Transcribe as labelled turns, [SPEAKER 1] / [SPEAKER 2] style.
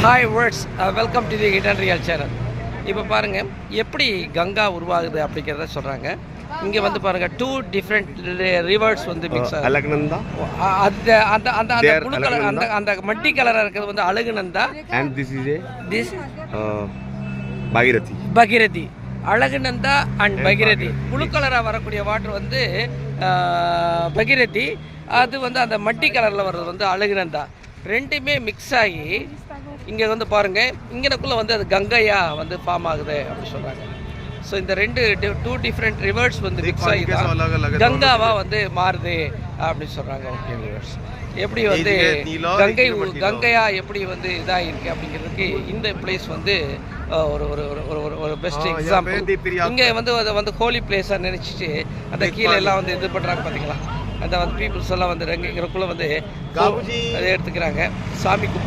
[SPEAKER 1] Hi words, welcome to the hidden real channel. இப்போ பாருங்கள் எப்படி கங்கா உருவாகுது அப்படிங்கிறத சொல்கிறாங்க. இங்கே வந்து பாருங்கள், 2 டிஃப்ரெண்ட் ரிவர்ஸ் வந்து மிக்ஸ் ஆகுது.
[SPEAKER 2] அலகநந்தா
[SPEAKER 1] அந்த அந்த அந்த அந்த புழு கலர், அந்த அந்த மட்டி கலராக இருக்கிறது வந்து Azhagunandha.
[SPEAKER 2] and this is a
[SPEAKER 1] this
[SPEAKER 2] Bhagirathi.
[SPEAKER 1] Bhagirathi. Azhagunandha and Bhagirathi. புழு கலராக வரக்கூடிய வாட்டர் வந்து பகீரதி. அது வந்து அந்த மட்டி கலரில் வர்றது வந்து அழகுநந்தா. ரெண்டுமே மிக்ஸ் ஆகி இங்கே வந்து பாருங்கள், இங்கனக்குள்ளே வந்து அது கங்கையாக வந்து ஃபார்ம் ஆகுது அப்படி சொல்கிறாங்க. ஸோ இந்த 2 டிஃப்ரெண்ட் ரிவர்ஸ் வந்து மிக்ஸ் ஆகி தான் கங்காவாக வந்து மாறுது அப்படின்னு சொல்கிறாங்க. ஓகே ரிவர்ஸ் எப்படி வந்து கங்கையாக எப்படி வந்து இதாக இருக்குது அப்படிங்கிறதுக்கு இந்த பிளேஸ் வந்து ஒரு ஒரு ஒரு ஒரு பெஸ்ட் எக்ஸாம்பிள். இங்கே வந்து அதை வந்து ஹோலி பிளேஸாக நினச்சிட்டு அந்த கீழே எல்லாம் வந்து இது பண்ணுறாங்க பார்த்தீங்களா. அந்த வந்து பீப்புள்ஸ் எல்லாம் வந்து இங்கக்குள்ளே வந்து அதை எடுத்துக்கிறாங்க, சாமி கும்பிட்றாங்க.